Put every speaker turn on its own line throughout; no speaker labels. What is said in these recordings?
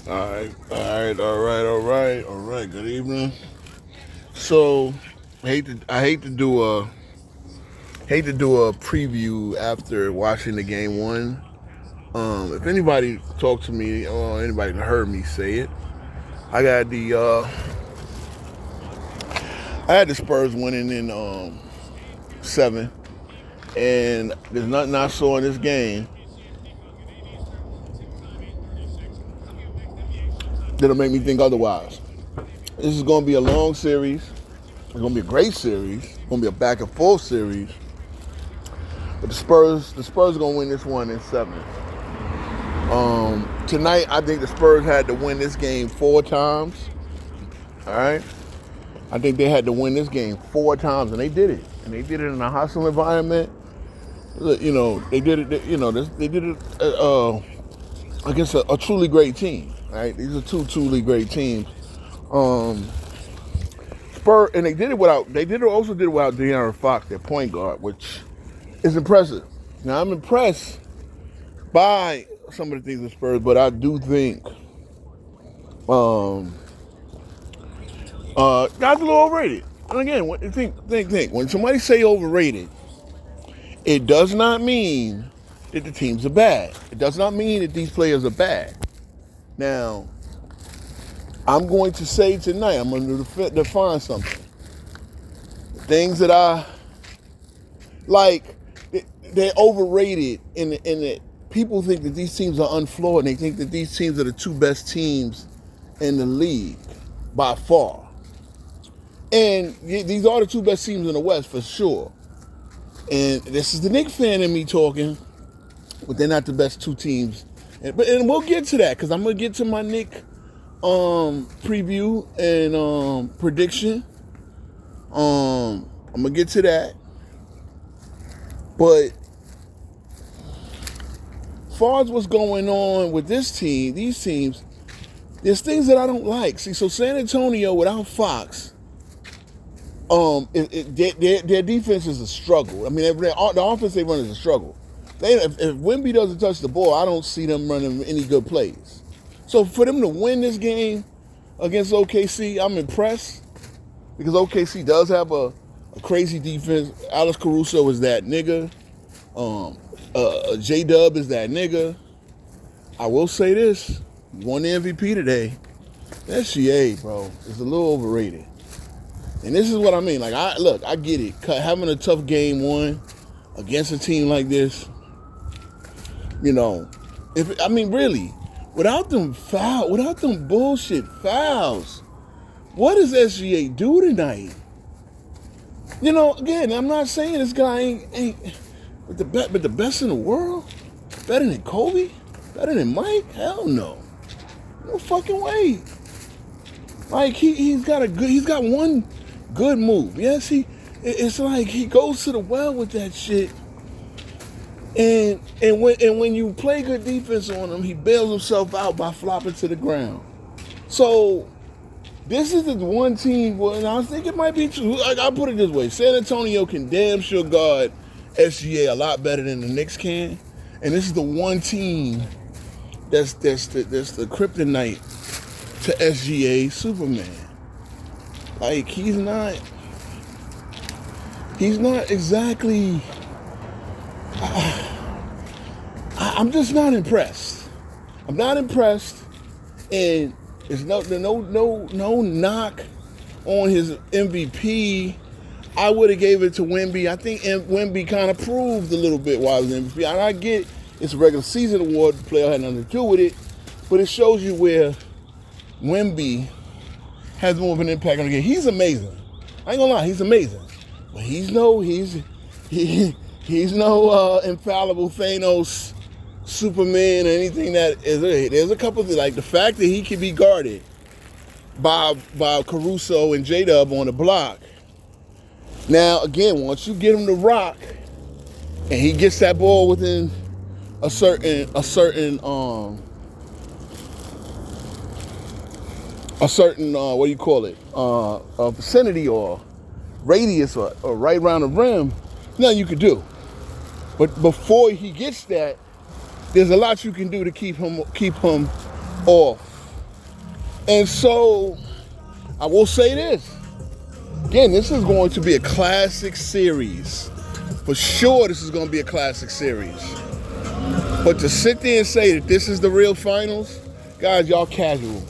All right. Good evening. So, I hate to do a preview after watching the game one. If anybody talked to me or anybody heard me say it, I got I had the Spurs winning in 7, and there's nothing I saw in this game that'll make me think otherwise. This is going to be a long series. It's going to be a great series. It's going to be a back and forth series. But the Spurs are going to win this one in 7. Tonight, I think the Spurs had to win this game 4 times. All right? I think they had to win this game 4 times, and they did it. And they did it in a hostile environment. They did it. They did it against a truly great team. Right? These are two truly great teams. And they did it without. Also did it without De'Aaron Fox, their point guard, which is impressive. Now I'm impressed by some of the things of Spurs, but I do think guys a little overrated. And again, think. When somebody say overrated, it does not mean that the teams are bad. It does not mean that these players are bad. Now, I'm going to say tonight, I'm going to define something. The things that I like, they're overrated in that people think that these teams are unflawed, and they think that these teams are the 2 best teams in the league by far. And these are the 2 best teams in the West for sure. And this is the Knicks fan in me talking, but they're not the best 2 teams. And we'll get to that because I'm gonna get to my Knicks preview and prediction. I'm gonna get to that. But as far as what's going on with these teams, there's things that I don't like. See, so San Antonio without Fox, their defense is a struggle. I mean, the offense they run is a struggle. If Wemby doesn't touch the ball, I don't see them running any good plays. So for them to win this game against OKC, I'm impressed because OKC does have a crazy defense. Alex Caruso is that nigga. J-Dub is that nigga. I will say this. Won the MVP today. SGA, bro, is a little overrated. And this is what I mean. Like, I get it. Having a tough game 1 against a team like this, really, without them bullshit fouls, what does SGA do tonight? Again, I'm not saying this guy ain't but the best in the world, better than Kobe, better than Mike. Hell no, no fucking way. Like he's got one good move. Yes, it's like he goes to the well with that shit. And when you play good defense on him, he bails himself out by flopping to the ground. So this is the one team, and I think it might be true. I'll put it this way. San Antonio can damn sure guard SGA a lot better than the Knicks can. And this is the one team that's the kryptonite to SGA Superman. Like, he's not exactly... I'm just not impressed. I'm not impressed, and there's no knock on his MVP. I would have gave it to Wemby. I think Wemby kind of proved a little bit why he was MVP. And I get it's a regular season award. The player had nothing to do with it, but it shows you where Wemby has more of an impact on the game. He's amazing. I ain't gonna lie, he's amazing. But he's no infallible Thanos, Superman, or anything that is. There's a couple of things, like the fact that he can be guarded by Caruso and J-Dub on the block. Now, again, once you get him to rock, and he gets that ball within a certain a vicinity or radius or right around the rim, nothing you can do. But before he gets that, there's a lot you can do to keep him off And so I will say this. Again, this is going to be a classic series. For sure, this is going to be a classic series. But to sit there and say that this is the real finals, guys, y'all casual.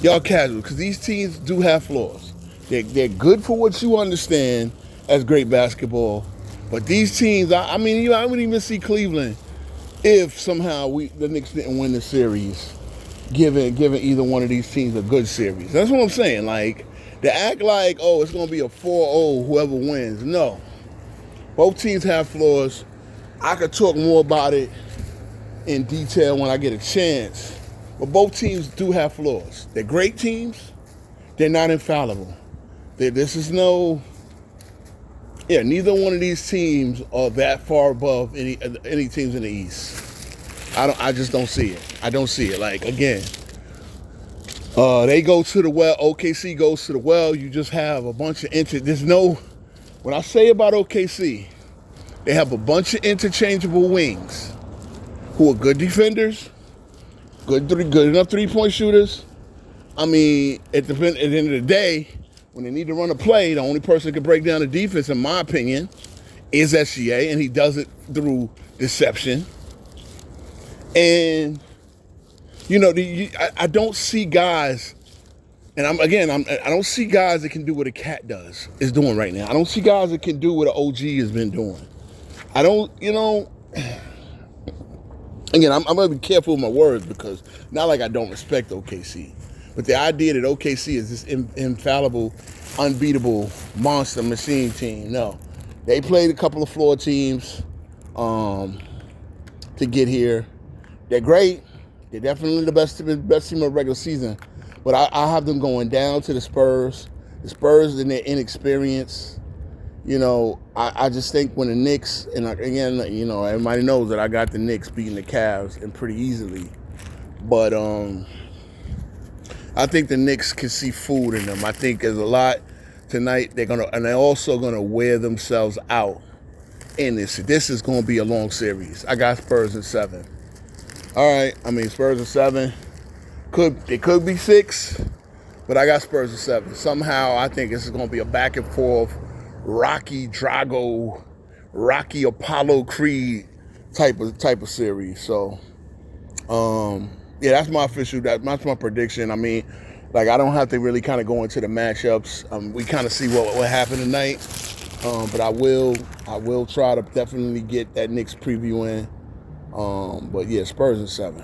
Y'all casual, because these teams do have flaws. They're good for what you understand as great basketball. But these teams, I mean, I wouldn't even see Cleveland if somehow the Knicks didn't win the series, giving either one of these teams a good series. That's what I'm saying. Like, to act like, oh, it's going to be a 4-0 whoever wins. No. Both teams have flaws. I could talk more about it in detail when I get a chance. But both teams do have flaws. They're great teams. They're not infallible. Neither one of these teams are that far above any teams in the East. I just don't see it. I don't see it. Like, again, they go to the well. OKC goes to the well. You just have a bunch of when I say about OKC, they have a bunch of interchangeable wings who are good defenders, good enough three-point shooters. I mean, at the end of the day, when they need to run a play, the only person who can break down the defense, in my opinion, is SGA, and he does it through deception. And, I don't see guys, and I don't see guys that can do what a cat is doing right now. I don't see guys that can do what an OG has been doing. I don't, again, I'm going to be careful with my words because not like I don't respect OKC. But the idea that OKC is this infallible, unbeatable monster machine team, no. They played a couple of floor teams to get here. They're great. They're definitely the best team of the regular season. But I have them going down to the Spurs. The Spurs and their inexperience. I just think when the Knicks, and again, everybody knows that I got the Knicks beating the Cavs and pretty easily. But I think the Knicks can see food in them. I think there's a lot tonight. They're also gonna wear themselves out in this. This is gonna be a long series. I got Spurs in 7. All right, Spurs in 7. It could be 6, but I got Spurs in 7. Somehow, I think this is gonna be a back and forth, Rocky Drago, Rocky Apollo Creed type of series. So, yeah, that's my that's my prediction. I don't have to really kind of go into the matchups. We kind of see what happened tonight. But I will try to definitely get that Knicks preview in. But yeah, Spurs in 7.